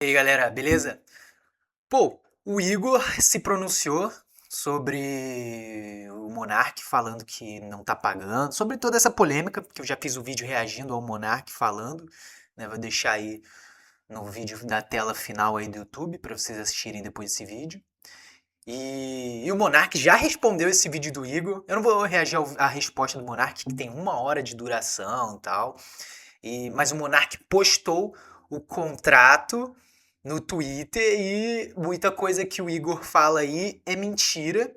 E aí, galera, beleza? Pô, o Igor se pronunciou sobre o Monark falando que não tá pagando, sobre toda essa polêmica, que eu já fiz o vídeo reagindo ao Monark falando, né? Vou deixar aí no vídeo da tela final aí do YouTube pra vocês assistirem depois desse vídeo. E o Monark já respondeu esse vídeo do Igor. Eu não vou reagir à resposta do Monark, que tem 1 hora de duração e tal. Mas o Monark postou o contrato no Twitter e muita coisa que o Igor fala aí é mentira.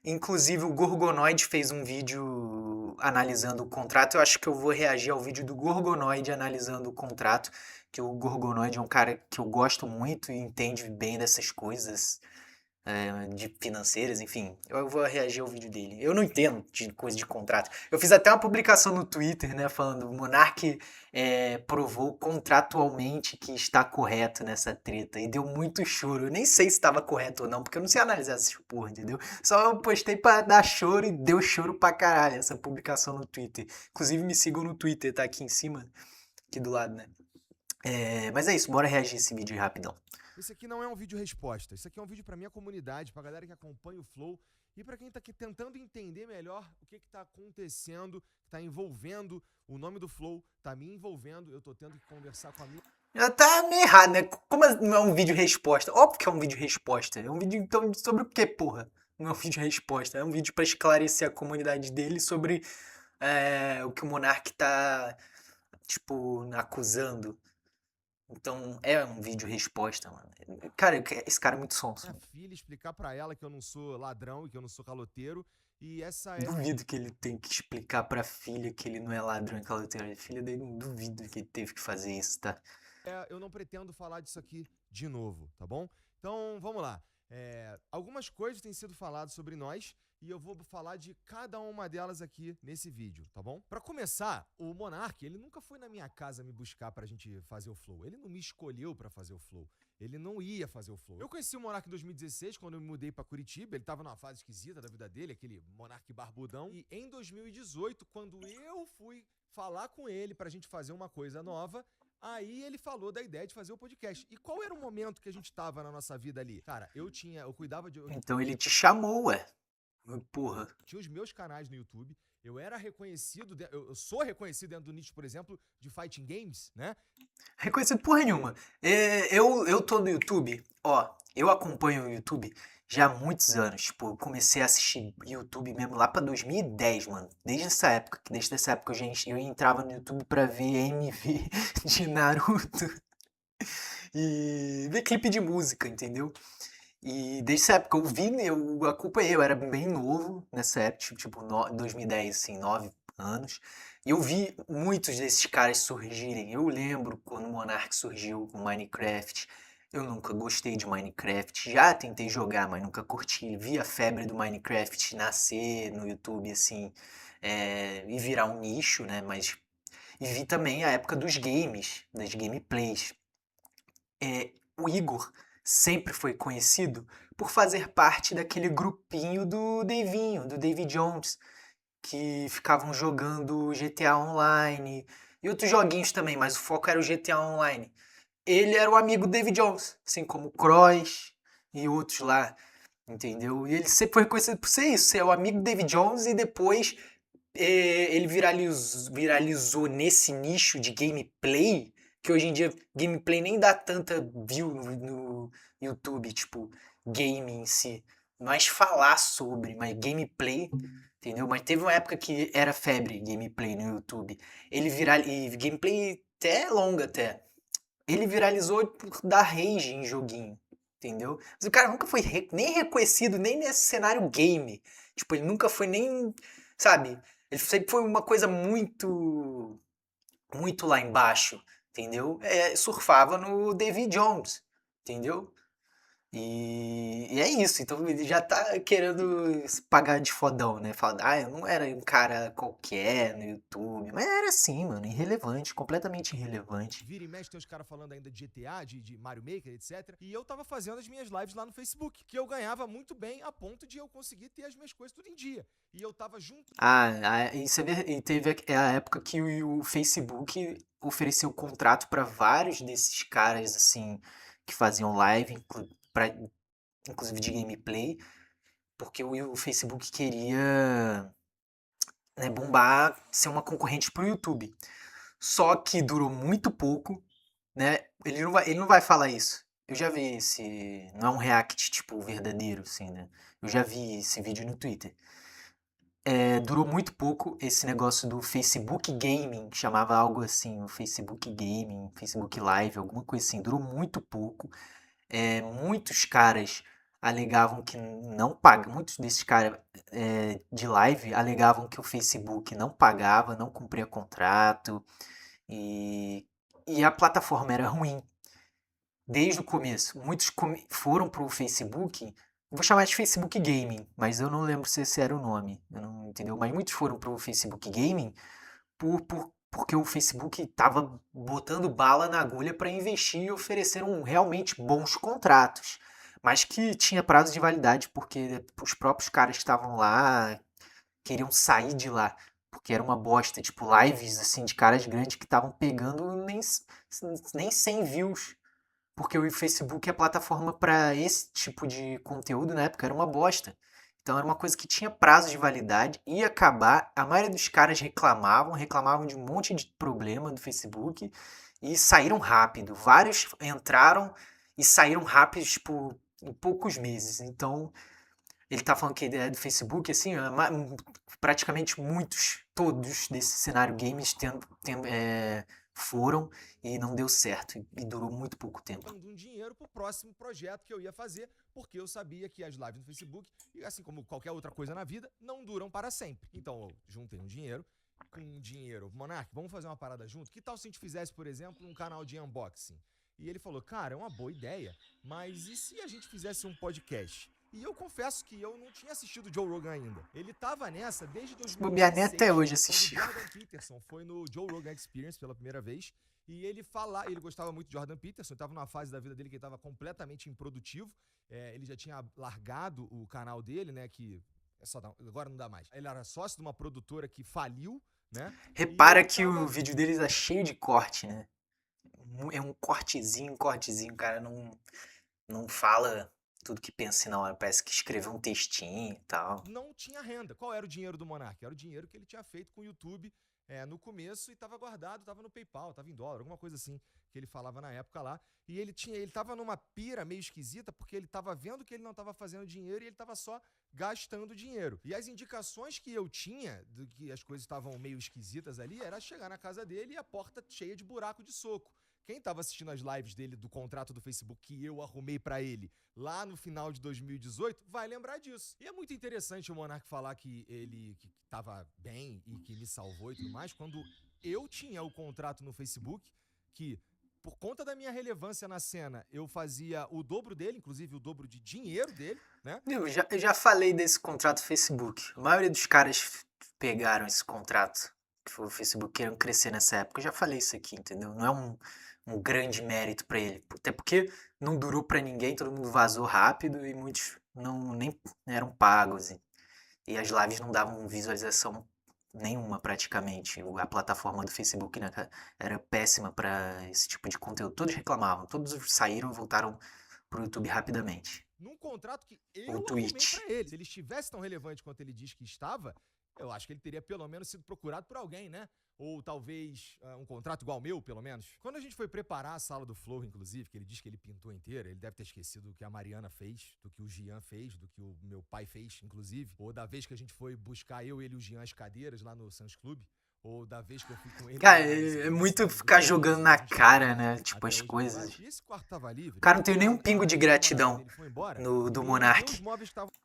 Inclusive o Gorgonoid fez um vídeo analisando o contrato. Eu acho que eu vou reagir ao vídeo do Gorgonoid analisando o contrato, que o Gorgonoid é um cara que eu gosto muito e entende bem dessas coisas de financeiras, enfim. Eu vou reagir ao vídeo dele. Eu não entendo de coisa de contrato. Eu fiz até uma publicação no Twitter, né, falando o Monark provou contratualmente que está correto nessa treta e deu muito choro. Eu nem sei se estava correto ou não, porque eu não sei analisar essas porra, entendeu? Só eu postei pra dar choro e deu choro pra caralho essa publicação no Twitter. Inclusive me sigam no Twitter, tá aqui em cima, aqui do lado, né? Mas é isso, bora reagir esse vídeo aí rapidão. Esse aqui não é um vídeo resposta, esse aqui é um vídeo pra minha comunidade, pra galera que acompanha o Flow e pra quem tá aqui tentando entender melhor o que tá acontecendo, que tá envolvendo o nome do Flow, tá me envolvendo, eu tô tendo que conversar com a minha... Já tá meio errado, né? Como não é um vídeo resposta? Óbvio que é um vídeo resposta. É um vídeo então sobre o que, porra? Não é um vídeo resposta. É um vídeo pra esclarecer a comunidade dele sobre o que o Monark tá, tipo, acusando. Então é um vídeo resposta, mano. Cara, esse cara é muito sonso, minha mano. filha, explicar pra ela que eu não sou ladrão e que eu não sou caloteiro, e essa é... Duvido que ele tem que explicar pra filha que ele não é ladrão e caloteiro. A filha dele, não duvido que ele teve que fazer isso, tá? Eu não pretendo falar disso aqui de novo, tá bom? Então, vamos lá. Algumas coisas têm sido faladas sobre nós e eu vou falar de cada uma delas aqui nesse vídeo, tá bom? Pra começar, o Monark, ele nunca foi na minha casa me buscar pra gente fazer o Flow. Ele não me escolheu pra fazer o Flow. Ele não ia fazer o Flow. Eu conheci o Monark em 2016, quando eu me mudei pra Curitiba. Ele tava numa fase esquisita da vida dele, aquele Monark barbudão. E em 2018, quando eu fui falar com ele pra gente fazer uma coisa nova, aí ele falou da ideia de fazer o podcast. E qual era o momento que a gente tava na nossa vida ali? Cara, eu cuidava de... Então ele te chamou, ué. Porra. tinha os meus canais no YouTube, eu era reconhecido, eu sou reconhecido dentro do nicho, por exemplo, de fighting games, né? Reconhecido porra nenhuma. Eu tô no YouTube, ó, eu acompanho o YouTube já há muitos anos. Tipo, eu comecei a assistir YouTube mesmo lá pra 2010, mano. Desde essa época eu entrava no YouTube pra ver MV de Naruto e ver clipe de música, entendeu? E desde essa época eu acompanhei, eu era bem novo nessa época, tipo, 2010, assim, 9 anos. E eu vi muitos desses caras surgirem. Eu lembro quando o Monark surgiu com Minecraft. Eu nunca gostei de Minecraft. Já tentei jogar, mas nunca curti. Vi a febre do Minecraft nascer no YouTube, assim, e virar um nicho, né? E vi também a época dos games, das gameplays. O Igor sempre foi conhecido por fazer parte daquele grupinho do Davinho, do Davy Jones, que ficavam jogando GTA Online e outros joguinhos também, mas o foco era o GTA Online. Ele era o amigo do Davy Jones, assim como o Croix e outros lá, entendeu? E ele sempre foi reconhecido por ser isso, ser o amigo do Davy Jones e depois ele viralizou nesse nicho de gameplay, que hoje em dia gameplay nem dá tanta view no YouTube, tipo, game em si. Mas falar sobre, mas gameplay, entendeu? Mas teve uma época que era febre gameplay no YouTube. E gameplay até longa até. Ele viralizou por dar rage em joguinho, entendeu? Mas o cara nunca foi nem reconhecido, nem nesse cenário game. Tipo, ele nunca foi nem, sabe? Ele sempre foi uma coisa muito, muito lá embaixo, entendeu? Surfava no David Jones, entendeu? E é isso, então ele já tá querendo se pagar de fodão, né? Falando, eu não era um cara qualquer no YouTube, mas era assim, mano, irrelevante, completamente irrelevante. Vira e mexe, tem os caras falando ainda de GTA, de Mario Maker, etc. E eu tava fazendo as minhas lives lá no Facebook, que eu ganhava muito bem a ponto de eu conseguir ter as minhas coisas tudo em dia. E eu tava junto... Isso e teve a época que o Facebook ofereceu contrato para vários desses caras, assim, que faziam live, inclusive de gameplay, porque o Facebook queria, né, bombar, ser uma concorrente pro YouTube. Só que durou muito pouco, né? Ele não vai falar isso. Eu já vi esse. Não é um react, tipo, verdadeiro, assim, né? Eu já vi esse vídeo no Twitter. Durou muito pouco esse negócio do Facebook Gaming, chamava algo assim, o Facebook Gaming, Facebook Live, alguma coisa assim. Durou muito pouco. Muitos caras alegavam que não pagam, muitos desses caras de live alegavam que o Facebook não pagava, não cumpria contrato e, e a plataforma era ruim desde o começo. Muitos foram pro Facebook, vou chamar de Facebook Gaming, mas eu não lembro se esse era o nome, eu não, entendeu? Mas muitos foram pro Facebook Gaming porque o Facebook estava botando bala na agulha para investir e ofereceram realmente bons contratos, mas que tinha prazo de validade porque os próprios caras que estavam lá queriam sair de lá, porque era uma bosta, tipo lives assim de caras grandes que estavam pegando nem 100 views, porque o Facebook é a plataforma para esse tipo de conteúdo na época era uma bosta. Então era uma coisa que tinha prazo de validade, ia acabar. A maioria dos caras reclamavam de um monte de problema do Facebook e saíram rápido. Vários entraram e saíram rápido, tipo, em poucos meses. Então ele tá falando que a ideia do Facebook, assim, praticamente muitos, todos desse cenário games foram e não deu certo e durou muito pouco tempo. Dando um dinheiro pro próximo projeto que eu ia fazer, porque eu sabia que as lives no Facebook, e assim como qualquer outra coisa na vida, não duram para sempre. Então eu juntei um dinheiro, com dinheiro, Monark, vamos fazer uma parada junto? Que tal se a gente fizesse, por exemplo, um canal de unboxing? E ele falou, cara, é uma boa ideia, mas e se a gente fizesse um podcast? E eu confesso que eu não tinha assistido o Joe Rogan ainda. Ele tava nessa desde Se bobear, nem 2016, até hoje quando assistiu. o Jordan Peterson foi no Joe Rogan Experience pela primeira vez. E ele gostava muito de Jordan Peterson, estava numa fase da vida dele que ele estava completamente improdutivo. Ele já tinha largado o canal dele, né? Que agora não dá mais. Ele era sócio de uma produtora que faliu, né? Repara que o vídeo deles é cheio de corte, né? É um cortezinho, o cara não fala tudo que pensa na hora, parece que escreveu um textinho e tal. Não tinha renda. Qual era o dinheiro do Monark? Era o dinheiro que ele tinha feito com o YouTube no começo e estava guardado, estava no PayPal, estava em dólar, alguma coisa assim que ele falava na época lá. E ele estava numa pira meio esquisita porque ele estava vendo que ele não estava fazendo dinheiro e ele estava só gastando dinheiro. E as indicações que eu tinha de que as coisas estavam meio esquisitas ali era chegar na casa dele e a porta cheia de buraco de soco. Quem estava assistindo as lives dele do contrato do Facebook que eu arrumei para ele lá no final de 2018 vai lembrar disso. E é muito interessante o Monark falar que ele que tava bem e que me salvou e tudo mais, quando eu tinha o contrato no Facebook que por conta da minha relevância na cena, eu fazia o dobro dele, inclusive o dobro de dinheiro dele, né? Eu já falei desse contrato Facebook. A maioria dos caras pegaram esse contrato que foi o Facebook querendo crescer nessa época. Eu já falei isso aqui, entendeu? Não é um grande mérito pra ele. Até porque não durou pra ninguém, todo mundo vazou rápido e muitos nem eram pagos. E as lives não davam visualização nenhuma praticamente. A plataforma do Facebook, né, era péssima para esse tipo de conteúdo. Todos reclamavam, todos saíram e voltaram pro YouTube rapidamente. Num contrato que Ou eu arrumei Twitch. pra ele. Se ele estivesse tão relevante quanto ele diz que estava, eu acho que ele teria pelo menos sido procurado por alguém, né? Ou talvez um contrato igual ao meu, pelo menos. Quando a gente foi preparar a sala do Flow, inclusive, que ele diz que ele pintou inteira, ele deve ter esquecido do que a Mariana fez, do que o Gian fez, do que o meu pai fez, inclusive. Ou da vez que a gente foi buscar eu, ele e o Gian as cadeiras lá no Sans Club. Ou da vez que eu fui com ele. Cara, é muito ficar jogando na cara, né? Tipo, as coisas. E esse quarto tava livre. O cara não tem nenhum pingo de gratidão do Monark.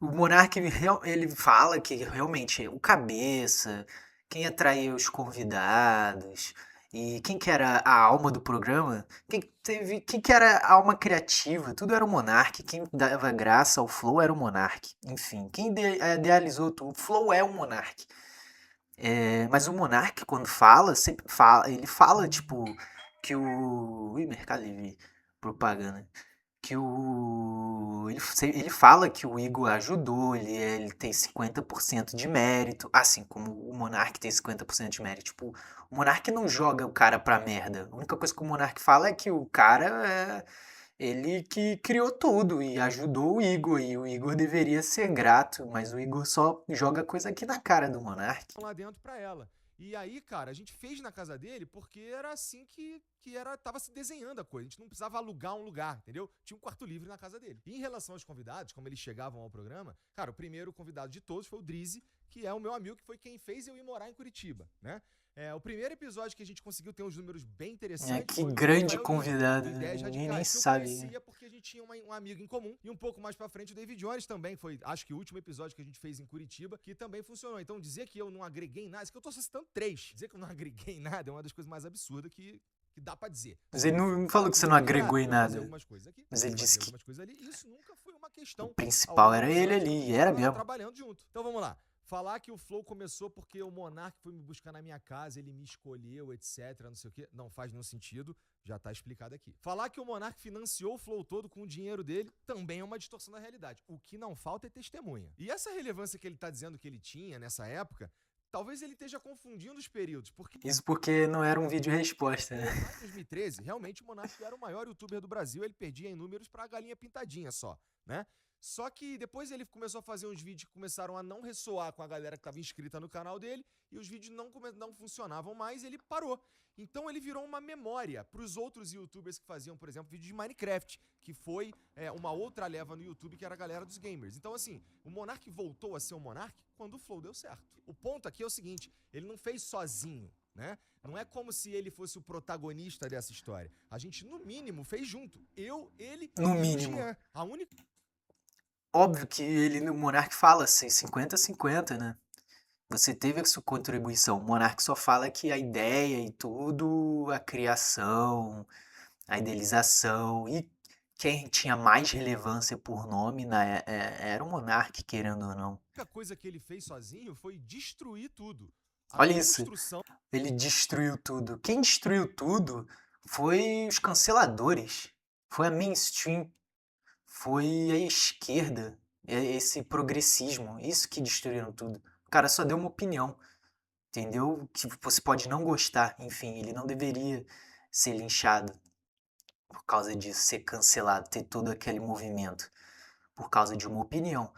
O Monark, ele fala que realmente o cabeça, quem atraiu os convidados e quem que era a alma do programa, quem que era a alma criativa, tudo era o Monark. Quem dava graça ao Flow era o Monark. Enfim, quem idealizou tudo, o Flow é o Monark. Mas o Monark, quando fala, sempre fala, ele fala, tipo, que o. Ih, Mercado Livre, propaganda. Que o. Ele fala que o Igor ajudou, ele tem 50% de mérito, assim como o Monark tem 50% de mérito. Tipo, o Monark não joga o cara pra merda. A única coisa que o Monark fala é que o cara Ele que criou tudo e ajudou o Igor, e o Igor deveria ser grato, mas o Igor só joga coisa aqui na cara do Monark. lá dentro pra ela. E aí, cara, a gente fez na casa dele porque era assim tava se desenhando a coisa. A gente não precisava alugar um lugar, entendeu? Tinha um quarto livre na casa dele. E em relação aos convidados, como eles chegavam ao programa, cara, o primeiro convidado de todos foi o Drizzy, que é o meu amigo, que foi quem fez eu ir morar em Curitiba, né? O primeiro episódio que a gente conseguiu ter uns números bem interessantes Que foi o grande Rafael convidado, do Ideias ninguém nem Radicais, que eu sabe. conhecia porque a gente tinha um amigo em comum. E um pouco mais pra frente o David Jones também foi, acho que o último episódio que a gente fez em Curitiba, que também funcionou. Então dizer que eu não agreguei em nada, isso que eu tô só citando 3. Dizer que eu não agreguei em nada é uma das coisas mais absurdas que dá pra dizer. Mas ele não falou que você não agregou em Eu fazia nada. algumas coisas aqui, Mas ele eu disse fazia que algumas coisas ali, e isso nunca foi uma o questão. principal era ele anos que a ali, gente e era tava mesmo. trabalhando junto. Então vamos lá. Falar que o Flow começou porque o Monark foi me buscar na minha casa, ele me escolheu, etc, não sei o quê, não faz nenhum sentido, já tá explicado aqui. Falar que o Monark financiou o Flow todo com o dinheiro dele também é uma distorção da realidade. O que não falta é testemunha. E essa relevância que ele tá dizendo que ele tinha nessa época, talvez ele esteja confundindo os períodos, porque Isso porque não era um vídeo resposta, né? lá em 2013, realmente o Monark era o maior youtuber do Brasil, ele perdia em números pra galinha pintadinha só, né? Só que depois ele começou a fazer uns vídeos que começaram a não ressoar com a galera que estava inscrita no canal dele, e os vídeos não funcionavam mais, e ele parou. Então ele virou uma memória para os outros youtubers que faziam, por exemplo, vídeo de Minecraft, que foi uma outra leva no YouTube, que era a galera dos gamers. Então assim, o Monark voltou a ser o Monark quando o Flow deu certo. O ponto aqui é o seguinte, ele não fez sozinho, né? Não é como se ele fosse o protagonista dessa história. A gente, no mínimo, fez junto. Eu, ele No e o mínimo. Jean. A única... Óbvio que ele, o Monark fala assim, 50-50, né? Você teve a sua contribuição. O Monark só fala que a ideia e tudo, a criação, a idealização e quem tinha mais relevância por nome era o Monark, querendo ou não. A única coisa que ele fez sozinho foi destruir tudo. A Olha isso, construção ele destruiu tudo. Quem destruiu tudo foi os canceladores, foi a mainstream, foi a esquerda, esse progressismo, isso que destruíram tudo. O cara só deu uma opinião, entendeu? Que você pode não gostar, enfim, ele não deveria ser linchado por causa disso, ser cancelado, ter todo aquele movimento por causa de uma opinião.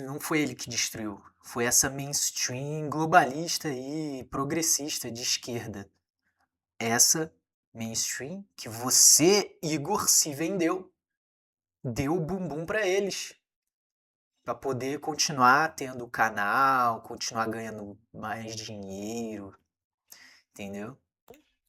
Não foi ele que destruiu, foi essa mainstream globalista e progressista de esquerda. Essa mainstream que você, Igor, se vendeu, deu bumbum pra eles, pra poder continuar tendo o canal, continuar ganhando mais dinheiro, entendeu?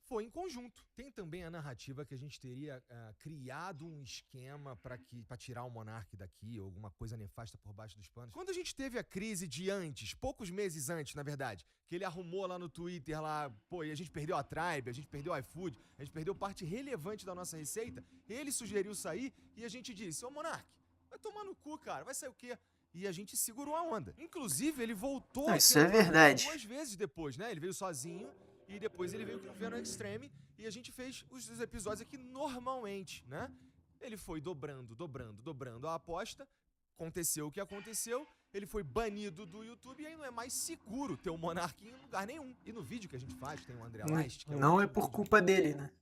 foi em conjunto. Tem também a narrativa que a gente teria criado um esquema para tirar o Monark daqui, ou alguma coisa nefasta por baixo dos panos. Quando a gente teve a crise de antes, poucos meses antes, na verdade, que ele arrumou lá no Twitter, lá, pô, e a gente perdeu a Tribe, a gente perdeu o iFood, a gente perdeu parte relevante da nossa receita, ele sugeriu sair e a gente disse, ô Monark, vai tomar no cu, cara, vai sair o quê? E a gente segurou a onda. Inclusive, ele voltou Não, isso é verdade. 2 vezes depois, né? Ele veio sozinho e depois ele veio com o Venom Extreme e a gente fez os episódios aqui normalmente, né? Ele foi dobrando a aposta, aconteceu o que aconteceu, ele foi banido do YouTube e aí não é mais seguro ter o Monark em lugar nenhum. E no vídeo que a gente faz, tem o André Leist, que é o Não é último por vídeo culpa dele, né?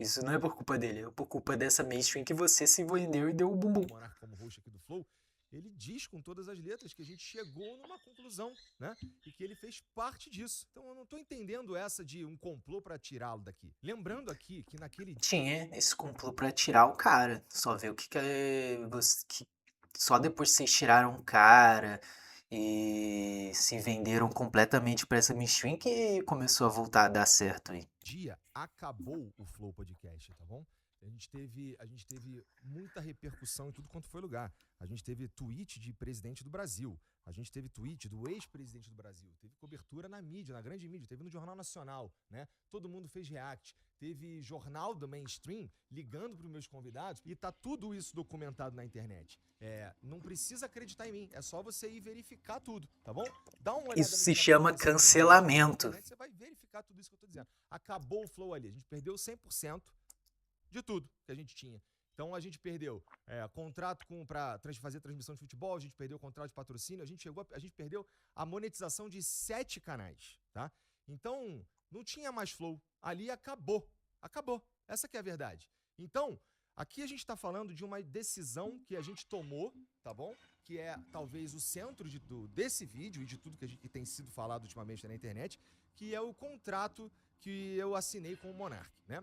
Isso não é por culpa dele, é por culpa dessa mainstream que você se vendeu e deu o bumbum. o Monark como host aqui do Flow, ele diz com todas as letras que a gente chegou numa conclusão, né? E que ele fez parte disso. Então eu não tô entendendo essa de um complô pra tirá-lo daqui. Lembrando aqui que naquele dia... Tinha esse complô pra tirar o cara. Só ver o só depois que vocês tiraram o cara e se venderam completamente pra essa mainstream que começou a voltar a dar certo aí. acabou o Flow Podcast, tá bom? A gente teve muita repercussão em tudo quanto foi lugar. A gente teve tweet de presidente do Brasil. A gente teve tweet do ex-presidente do Brasil. Teve cobertura na mídia, na grande mídia. Teve no Jornal Nacional, né? Todo mundo fez react. Teve jornal do mainstream ligando para os meus convidados. E tá tudo isso documentado na internet. Não precisa acreditar em mim. É só você ir verificar tudo, tá bom? Dá uma olhada. Isso no se que tá chama acontecendo no cancelamento. internet, você vai verificar tudo isso que eu tô dizendo. Acabou o Flow ali. A gente perdeu 100% de tudo que a gente tinha. Então a gente perdeu contrato para fazer transmissão de futebol, a gente perdeu o contrato de patrocínio, a gente perdeu a monetização de 7 canais, tá? Então não tinha mais Flow. Ali acabou. Acabou. Essa que é a verdade. Então Aqui a gente está falando de uma decisão que a gente tomou, tá bom? Que é talvez o centro desse vídeo e de tudo que tem sido falado ultimamente na internet, que é o contrato que eu assinei com o Monark, né?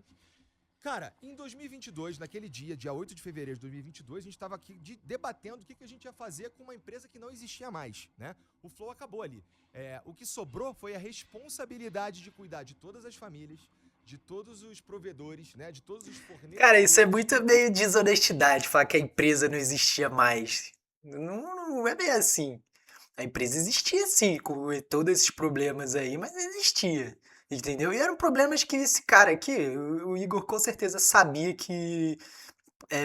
Cara, em 2022, naquele dia 8 de fevereiro de 2022, a gente estava aqui debatendo o que a gente ia fazer com uma empresa que não existia mais, né? O Flow acabou ali. O que sobrou foi a responsabilidade de cuidar de todas as famílias, de todos os provedores, né? De todos os fornecedores. Cara, isso é muito meio desonestidade, falar que a empresa não existia mais. Não é bem assim. A empresa existia sim, com todos esses problemas aí, mas existia. Entendeu? E eram problemas que esse cara aqui, o Igor com certeza sabia que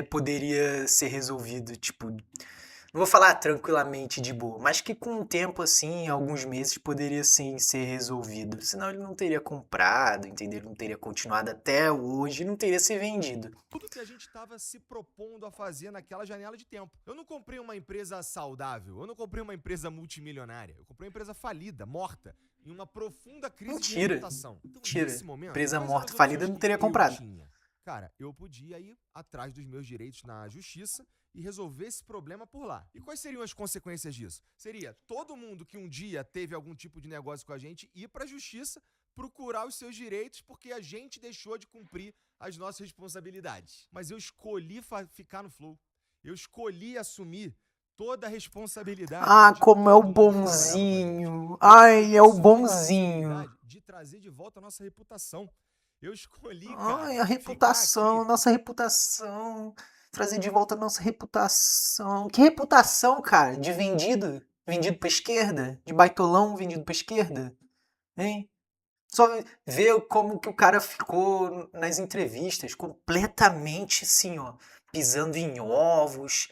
poderia ser resolvido, tipo, não vou falar tranquilamente de boa, mas que com o tempo, assim, alguns meses, poderia sim ser resolvido. Senão ele não teria comprado, entendeu? Ele não teria continuado até hoje, não teria se vendido. Tudo que a gente estava se propondo a fazer naquela janela de tempo. Eu não comprei uma empresa saudável, eu não comprei uma empresa multimilionária, eu comprei uma empresa falida, morta, em uma profunda crise de Mentira. reputação. Então, Mentira. nesse momento, Empresa quais eram morta, as falida, opções não que teria eu comprado. tinha? Cara, eu podia ir atrás dos meus direitos na justiça e resolver esse problema por lá. E quais seriam as consequências disso? Seria todo mundo que um dia teve algum tipo de negócio com a gente ir para a justiça procurar os seus direitos porque a gente deixou de cumprir as nossas responsabilidades. Mas eu escolhi ficar no Flow. Eu escolhi assumir toda a responsabilidade. Ah, de como é o todo mundo que trabalhava com a gente. bonzinho. Eu Ai, escolhi é o assumir a bonzinho. responsabilidade de trazer de volta a nossa reputação. Eu escolhi, Ai, cara, a ficar reputação, aqui. nossa reputação. Trazer de volta a nossa reputação. Que reputação, cara? De vendido? Vendido pra esquerda? De baitolão vendido pra esquerda? Hein? Só ver como que o cara ficou nas entrevistas, completamente assim, ó, pisando em ovos,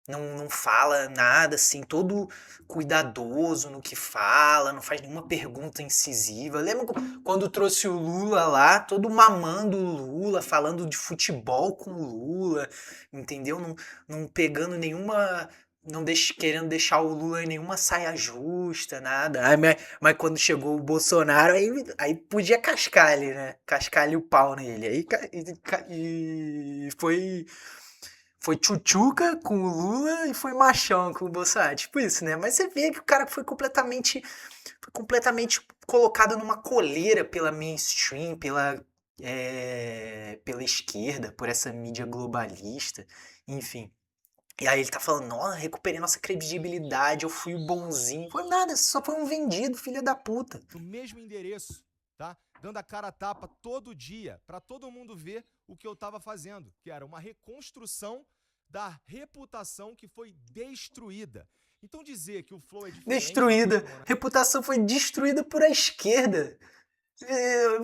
não fala nada, assim, todo cuidadoso no que fala, não faz nenhuma pergunta incisiva. Lembra quando trouxe o Lula lá, todo mamando o Lula, falando de futebol com o Lula, entendeu? Não pegando nenhuma. Querendo deixar o Lula em nenhuma saia justa, nada. Mas quando chegou o Bolsonaro, aí podia cascar ele, né? Cascar ali o pau nele. E foi tchutchuca com o Lula e foi machão com o Bolsonaro. Tipo isso, né? Mas você vê que o cara foi completamente colocado numa coleira pela mainstream, pela esquerda, por essa mídia globalista, enfim. E aí ele tá falando, nossa, recuperei nossa credibilidade, eu fui o bonzinho. Foi nada, você só foi um vendido, filha da puta. No mesmo endereço, tá? Dando a cara a tapa todo dia para todo mundo ver o que eu estava fazendo, que era uma reconstrução da reputação que foi destruída. Então dizer que o Flow é diferente Destruída. Reputação foi destruída por a esquerda.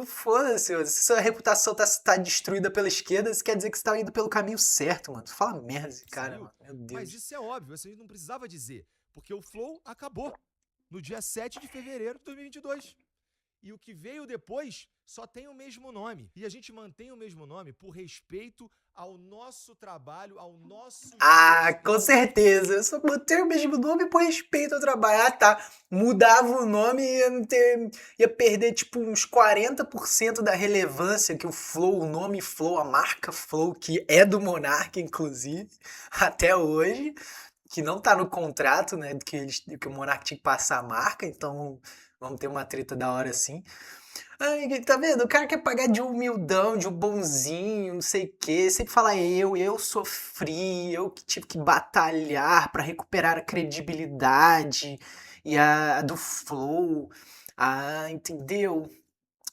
Foda-se, mano. Se sua reputação tá destruída pela esquerda, isso quer dizer que você tá indo pelo caminho certo, mano. Fala merda esse cara, mano. Meu Deus. Mas isso é óbvio, você não precisava dizer, porque o Flow acabou no dia 7 de fevereiro de 2022. E o que veio depois só tem o mesmo nome. E a gente mantém o mesmo nome por respeito ao nosso trabalho, ao nosso... Ah, com certeza. Eu só botei o mesmo nome por respeito ao trabalho. Ah, tá. Mudava o nome e ia perder tipo uns 40% da relevância que o Flow, o nome Flow, a marca Flow, que é do Monark, inclusive, até hoje, que não tá no contrato, né? Que o Monark tinha que passar a marca, então vamos ter uma treta da hora assim. Ai, tá vendo? O cara quer pagar de humildão, de um bonzinho, não sei o quê. Sempre fala eu sofri, eu que tive que batalhar pra recuperar a credibilidade e a do Flow. Ah, entendeu?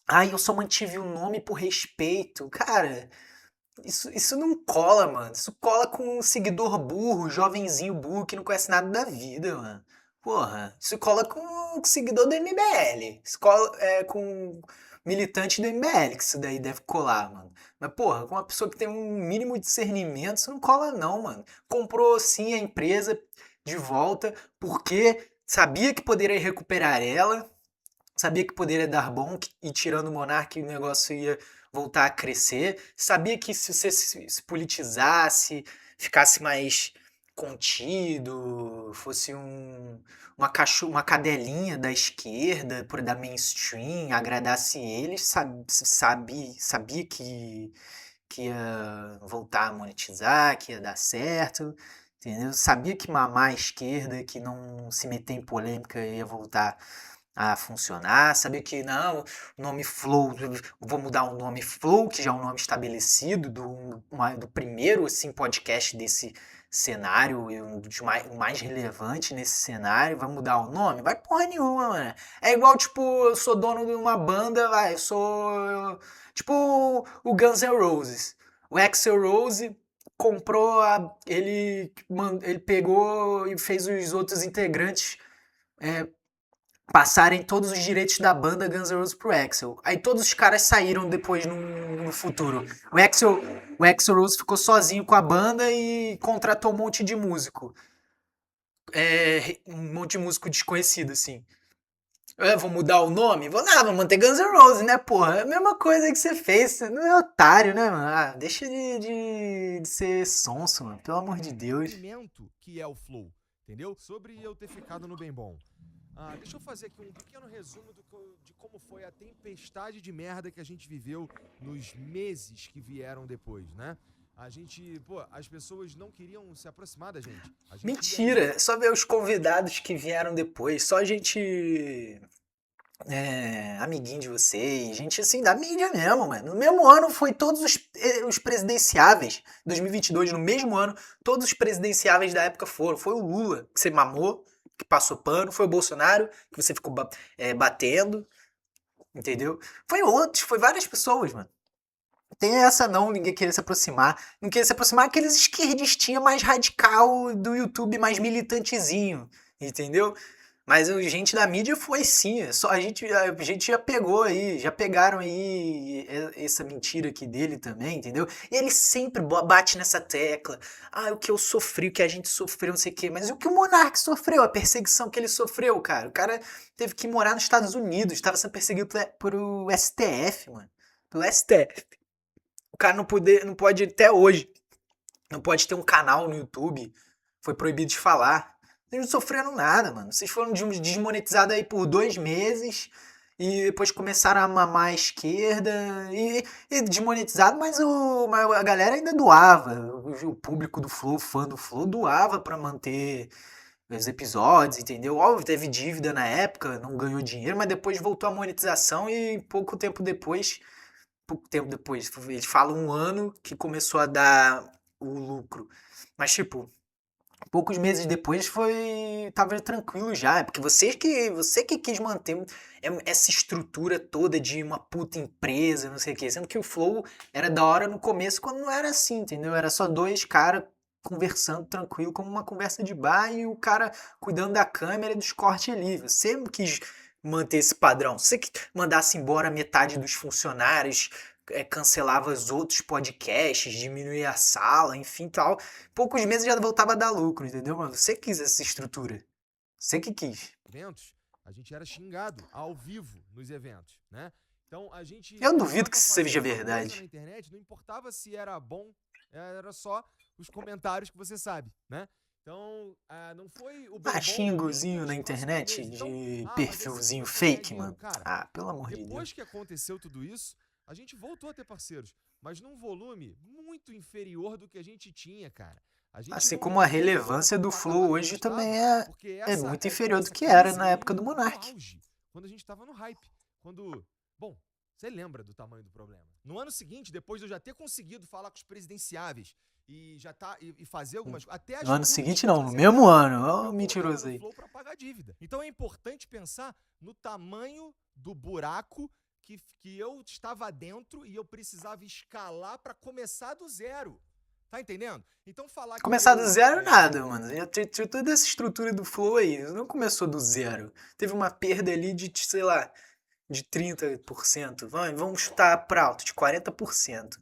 Ah, eu só mantive o nome por respeito. Cara, isso não cola, mano. Isso cola com um seguidor burro, jovenzinho burro que não conhece nada da vida, mano. Porra, isso cola com o seguidor do MBL. Isso cola com militante do MBL, que isso daí deve colar, mano. Mas, porra, com uma pessoa que tem um mínimo de discernimento, isso não cola não, mano. Comprou sim a empresa de volta porque sabia que poderia recuperar ela, sabia que poderia dar bom e tirando o Monark o negócio ia voltar a crescer. Sabia que se você se politizasse, ficasse mais contido, fosse uma cadelinha da esquerda, da mainstream, agradasse eles, sabia que ia voltar a monetizar, que ia dar certo, entendeu? Sabia que mamar à esquerda, que não se meter em polêmica ia voltar a funcionar. Sabia que não, o nome Flow, vou mudar o nome Flow, que já é um nome estabelecido do primeiro assim podcast desse cenário, e um dos mais relevante nesse cenário, vai mudar o nome? Vai porra nenhuma, mano. É igual, tipo, eu sou dono de uma banda, vai, eu sou tipo o Guns N' Roses. O Axl Rose comprou ele pegou e fez os outros integrantes é, passarem todos os direitos da banda Guns N' Roses pro Axl. Aí todos os caras saíram depois no futuro. O Axl Rose ficou sozinho com a banda e contratou um monte de músico. Um monte de músico desconhecido, assim. Vou mudar o nome? Vou manter Guns N' Roses, né, porra? É a mesma coisa que você fez. Você não é otário, né, mano? Deixa de ser sonso, mano. Pelo amor de Deus. Experimento que é o Flow, entendeu? Sobre eu ter ficado no bem bom. Deixa eu fazer aqui um pequeno resumo de como foi a tempestade de merda que a gente viveu nos meses que vieram depois, né? As pessoas não queriam se aproximar da gente. Mentira, só ver os convidados que vieram depois, só gente amiguinho de vocês, gente assim da mídia mesmo, mano. No mesmo ano foi todos os presidenciáveis, 2022, no mesmo ano, todos os presidenciáveis da época foram. Foi o Lula, que você mamou, que passou pano, foi o Bolsonaro, que você ficou batendo, entendeu? Foi várias pessoas, mano. Tem essa não, ninguém querer se aproximar. Não querer se aproximar aqueles esquerdistinha mais radical do YouTube, mais militantezinho, entendeu? Mas a gente da mídia foi sim, só a gente já pegou aí, já pegaram aí essa mentira aqui dele também, entendeu? E ele sempre bate nessa tecla. O que eu sofri, o que a gente sofreu, não sei o quê. Mas o que o Monark sofreu, a perseguição que ele sofreu, cara. O cara teve que morar nos Estados Unidos, estava sendo perseguido pelo STF, mano. Pelo STF. O cara não pode até hoje, não pode ter um canal no YouTube, foi proibido de falar. Vocês não sofreram nada, mano. Vocês foram desmonetizados aí por 2 meses e depois começaram a mamar a esquerda e desmonetizado, mas a galera ainda doava. O público do Flow, fã do Flow, doava pra manter os episódios, entendeu? Óbvio, teve dívida na época, não ganhou dinheiro, mas depois voltou a monetização e pouco tempo depois, eles falam um ano que começou a dar o lucro. Mas, tipo, poucos meses depois tava tranquilo já, porque você que quis manter essa estrutura toda de uma puta empresa, não sei o quê, sendo que o Flow era da hora no começo quando não era assim, entendeu? Era só dois caras conversando tranquilo, como uma conversa de bar e o cara cuidando da câmera e dos cortes ali. Você quis manter esse padrão. Se você que mandasse embora metade dos funcionários, cancelava os outros podcasts, diminuía a sala, enfim tal. Poucos meses já voltava a dar lucro, entendeu, mano? Você quis essa estrutura. Você que quis. Eventos, a gente era xingado ao vivo nos eventos, né? Então a gente. Eu duvido que isso seja verdade. Na internet, não importava se era bom, era só os comentários que você sabe, né? Então, não foi o bem xingozinho na internet de perfilzinho fake, mano. Cara, pelo amor de Deus. Depois que aconteceu tudo isso, a gente voltou a ter parceiros, mas num volume muito inferior do que a gente tinha, cara. Assim como a relevância do Flow hoje também é muito inferior do que era na época do Monark. Quando a gente tava no hype. Bom, você lembra do tamanho do problema. No ano seguinte, depois de eu já ter conseguido falar com os presidenciáveis e fazer algumas coisas. No ano seguinte não, no mesmo ano. Ó, mentiroso aí. Pra pagar a dívida. Então é importante pensar no tamanho do buraco que eu estava dentro e eu precisava escalar para começar do zero. Tá entendendo? Então falar que começar do zero nada, mano. Já tinha toda essa estrutura do Flow aí. Não começou do zero. Teve uma perda ali de, sei lá, de 30%. Vamos chutar pra alto, de 40%.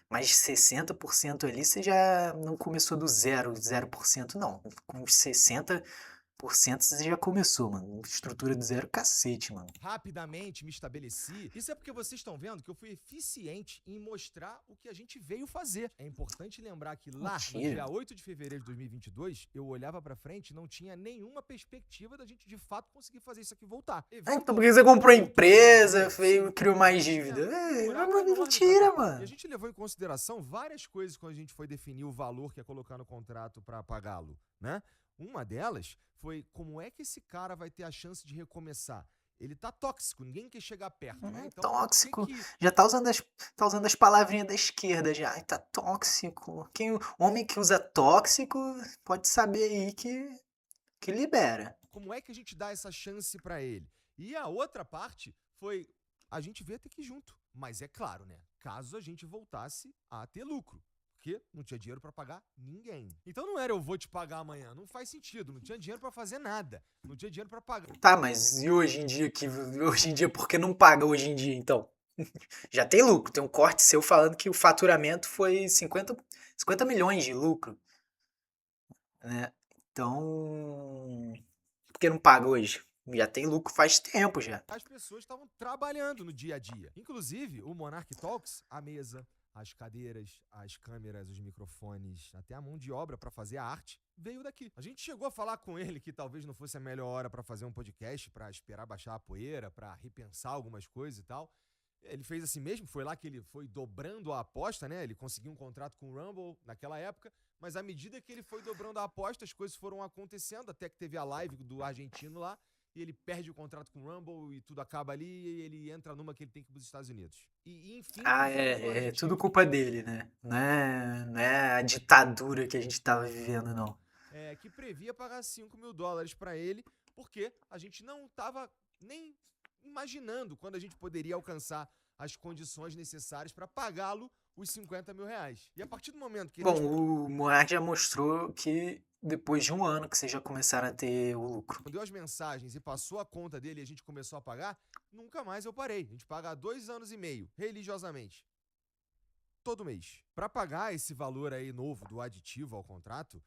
Mas 60% ali você já não começou do 0%, não. Com 60%, 400% você já começou, mano. Estrutura do zero, cacete, mano. Rapidamente me estabeleci. Isso é porque vocês estão vendo que eu fui eficiente em mostrar o que a gente veio fazer. É importante lembrar que lá, no Mentira. dia 8 de fevereiro de 2022, eu olhava pra frente e não tinha nenhuma perspectiva da gente de fato conseguir fazer isso aqui voltar. Ah, então por que você comprou empresa, veio, criou mais dívida? É Buraco uma enorme pra mentira, tapar. mano. E a gente levou em consideração várias coisas quando a gente foi definir o valor que ia colocar no contrato pra pagá-lo, né? Uma delas foi como é que esse cara vai ter a chance de recomeçar? Ele tá tóxico, ninguém quer chegar perto, né? Então, Tóxico. tem que Já tá usando as palavrinhas da esquerda já. Ai, tá tóxico. O homem que usa tóxico pode saber aí que libera. como é que a gente dá essa chance pra ele? E a outra parte foi a gente veio até aqui junto. Mas é claro, né? Caso a gente voltasse a ter lucro. Porque não tinha dinheiro pra pagar ninguém. Então não era eu vou te pagar amanhã. Não faz sentido. Não tinha dinheiro pra fazer nada. Não tinha dinheiro pra pagar. Tá, mas e hoje em dia por que não paga hoje em dia, então? Já tem lucro, tem um corte seu falando que o faturamento foi 50 milhões de lucro, né? Então, por que não paga hoje? Já tem lucro faz tempo já. As pessoas estavam trabalhando no dia a dia. Inclusive, o Monarch Talks, a mesa, as cadeiras, as câmeras, os microfones, até a mão de obra pra fazer a arte, veio daqui. A gente chegou a falar com ele que talvez não fosse a melhor hora pra fazer um podcast, pra esperar baixar a poeira, pra repensar algumas coisas e tal. Ele fez assim mesmo, foi lá que ele foi dobrando a aposta, né? Ele conseguiu um contrato com o Rumble naquela época, mas à medida que ele foi dobrando a aposta, as coisas foram acontecendo, até que teve a live do argentino lá, e ele perde o contrato com o Rumble e tudo acaba ali, e ele entra numa que ele tem que ir pros Estados Unidos. E enfim, Ah, ele foi pro é argentino. tudo culpa dele, né? Não é a ditadura que a gente tava vivendo, não. Que previa pagar $5.000 pra ele, porque a gente não tava nem imaginando quando a gente poderia alcançar as condições necessárias pra pagá-lo os R$ 50.000. E a partir do momento que Bom, o Monark já mostrou que depois de um ano que vocês já começaram a ter o lucro. respondeu as mensagens e passou a conta dele e a gente começou a pagar, nunca mais eu parei. A gente paga há 2 anos e meio, religiosamente. Todo mês. Pra pagar esse valor aí novo do aditivo ao contrato,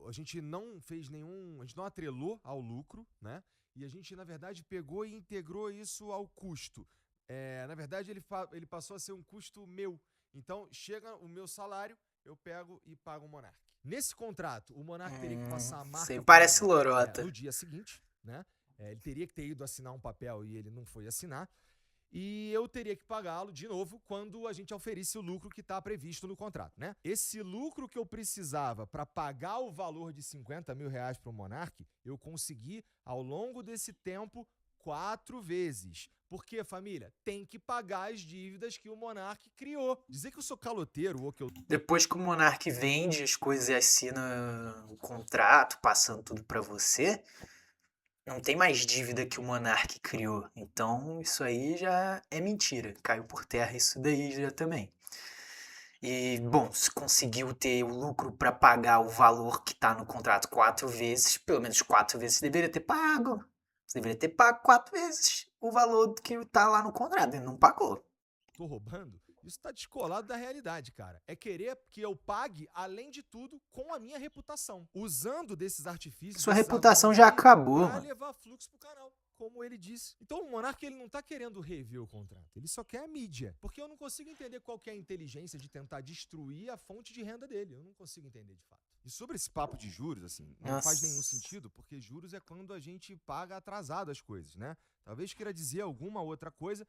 a gente não fez nenhum. A gente não atrelou ao lucro, né? E a gente, na verdade, pegou e integrou isso ao custo. Na verdade, ele passou a ser um custo meu. Então, chega o meu salário, eu pego e pago o Monark. Nesse contrato, o Monark teria que passar a marca Você pro parece Monark, lorota. no dia seguinte, né? Ele teria que ter ido assinar um papel e ele não foi assinar. E eu teria que pagá-lo de novo quando a gente oferisse o lucro que está previsto no contrato, né? Esse lucro que eu precisava para pagar o valor de R$ 50.000 para o Monark, eu consegui ao longo desse tempo 4 vezes. Porque, família, tem que pagar as dívidas que o Monark criou. Dizer que eu sou caloteiro ou que eu Depois que o Monark vende as coisas e assina o contrato, passando tudo pra você, não tem mais dívida que o Monark criou. Então, isso aí já é mentira. Caiu por terra isso daí já também. E, bom, se conseguiu ter o lucro para pagar o valor que está no contrato 4 vezes, pelo menos 4 vezes você deveria ter pago. Você deveria ter pago 4 vezes o valor que está lá no contrato. Ele não pagou. tô roubando, isso tá descolado da realidade, cara. É querer que eu pague, além de tudo, com a minha reputação. Usando desses artifícios, Sua desses reputação já armadilhas acabou, pra mano. levar fluxo pro canal, como ele disse. Então o Monark, ele não tá querendo rever o contrato, ele só quer a mídia. Porque eu não consigo entender qual que é a inteligência de tentar destruir a fonte de renda dele. Eu não consigo entender de fato. E sobre esse papo de juros, assim, não faz nenhum Nossa. sentido, porque juros é quando a gente paga atrasado as coisas, né? Talvez queira dizer alguma outra coisa,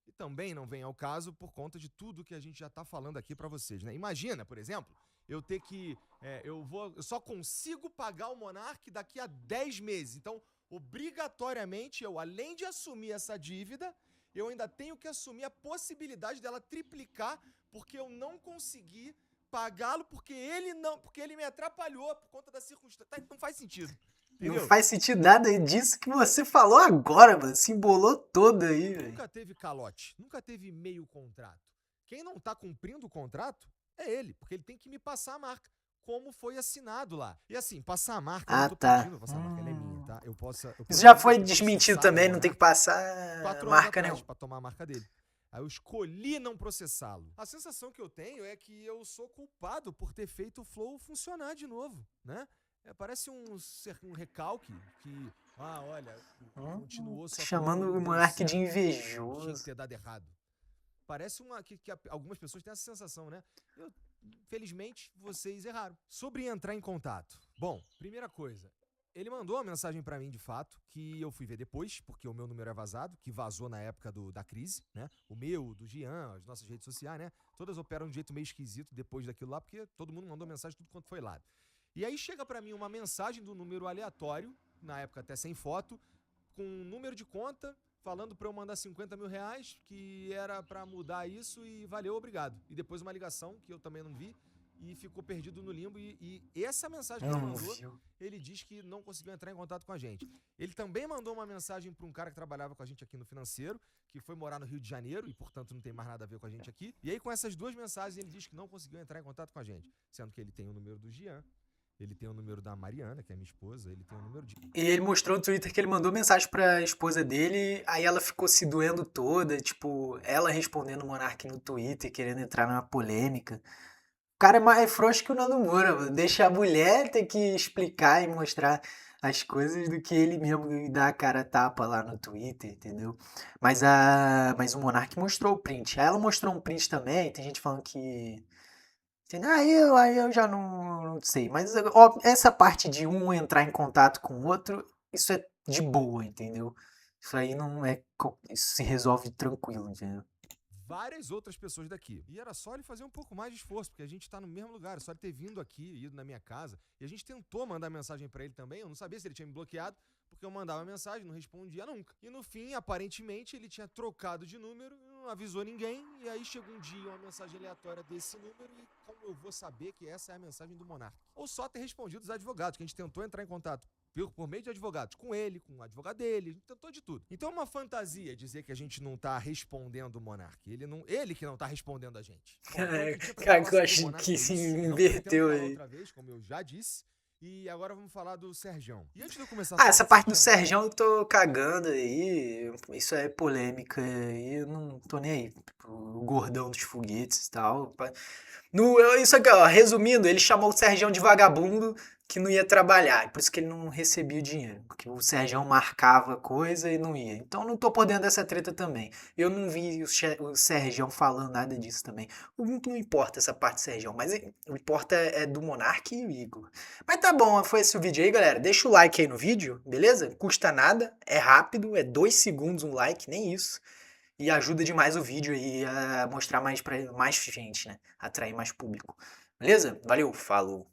e também não vem ao caso por conta de tudo que a gente já tá falando aqui pra vocês, né? Imagina, por exemplo, eu ter que. Eu só consigo pagar o Monark daqui a 10 meses. Então, obrigatoriamente, eu, além de assumir essa dívida, eu ainda tenho que assumir a possibilidade dela triplicar, porque eu não consegui pagá-lo, porque ele me atrapalhou por conta da circunstância. Não faz sentido. Não Entendeu? faz sentido nada disso que você falou agora, mano. Se embolou todo aí, velho. Nunca teve calote, nunca teve meio contrato. Quem não tá cumprindo o contrato é ele, porque ele tem que me passar a marca, como foi assinado lá. E assim, passar a marca, eu não Ah, tô tá. pedindo passar a marca, ela é minha, tá? Eu Isso já poderia foi ter desmentido processado também, o não tem que Monark passar 4 anos marca atrás nenhuma. pra tomar a marca dele. Aí eu escolhi não processá-lo. A sensação que eu tenho é que eu sou culpado por ter feito o Flow funcionar de novo, né? Parece um recalque que, olha, continuou só com o Chamando número o e deu monarca de certo. Tinha que invejoso. ter dado errado. Parece que algumas pessoas têm essa sensação, né? Felizmente, vocês erraram. Sobre entrar em contato. Bom, primeira coisa. Ele mandou uma mensagem pra mim, de fato, que eu fui ver depois, porque o meu número é vazado, que vazou na época da crise, né? O meu, do Gian, as nossas redes sociais, né? Todas operam de um jeito meio esquisito depois daquilo lá, porque todo mundo mandou mensagem tudo quanto foi lado. E aí chega pra mim uma mensagem do número aleatório, na época até sem foto, com um número de conta, falando pra eu mandar 50 mil reais, que era pra mudar isso e valeu, obrigado. E depois uma ligação, que eu também não vi, e ficou perdido no limbo. E essa mensagem que ele Não mandou, viu. ele diz que não conseguiu entrar em contato com a gente. Ele também mandou uma mensagem para um cara que trabalhava com a gente aqui no financeiro, que foi morar no Rio de Janeiro e, portanto, não tem mais nada a ver com a gente aqui. E aí, com essas duas mensagens, ele diz que não conseguiu entrar em contato com a gente. Sendo que ele tem o número do Gian, ele tem o número da Mariana, que é minha esposa, ele tem o número de... E ele mostrou no Twitter que ele mandou mensagem pra esposa dele, aí ela ficou se doendo toda, tipo, ela respondendo o Monark no Twitter, querendo entrar numa polêmica. O cara é mais frouxo que o Nando Moura, mano. Deixa a mulher ter que explicar e mostrar as coisas do que ele mesmo dar a cara a tapa lá no Twitter, entendeu? Mas o Monark mostrou o print. Aí ela mostrou um print também, tem gente falando que. Entendeu? Aí eu já não sei. Mas ó, essa parte de um entrar em contato com o outro, isso é de boa, entendeu? Isso aí não é. Isso se resolve tranquilo, entendeu? várias outras pessoas daqui. E era só ele fazer um pouco mais de esforço, porque a gente tá no mesmo lugar, é só ele ter vindo aqui, ido na minha casa. E a gente tentou mandar mensagem pra ele também, eu não sabia se ele tinha me bloqueado, porque eu mandava mensagem, não respondia nunca. E no fim, aparentemente, ele tinha trocado de número, não avisou ninguém, e aí chegou um dia uma mensagem aleatória desse número, e como eu vou saber que essa é a mensagem do Monark? Ou só ter respondido os advogados, que a gente tentou entrar em contato por meio de advogados, com ele, com o advogado dele, a gente tentou de tudo. Então é uma fantasia dizer que a gente não tá respondendo o Monark. Ele que não tá respondendo a gente. Bom, então, o que tinha pra Cara, falar que eu sobre o acho Monark que é se isso. Não inverteu pretendo falar aí. outra vez, como eu já disse. E agora vamos falar do Serjão. E antes de eu começar a Ah, falar essa do parte do Serjão, Serjão eu tô cagando aí. Isso é polêmica aí. Eu não tô nem aí. O gordão dos foguetes e tal. Isso aqui, ó, resumindo, ele chamou o Serjão de vagabundo que não ia trabalhar. Por isso que ele não recebia o dinheiro. Porque o Serjão marcava coisa e não ia. Então não tô por dentro dessa treta também. Eu não vi o Serjão falando nada disso também. Não importa essa parte do Serjão, mas o que importa é do Monark e o Igor. Mas tá bom, foi esse o vídeo aí, galera. Deixa o like aí no vídeo, beleza? Custa nada, é rápido, é 2 segundos um like, nem isso. E ajuda demais o vídeo aí a mostrar mais pra mais gente, né? Atrair mais público. Beleza? Valeu, falou.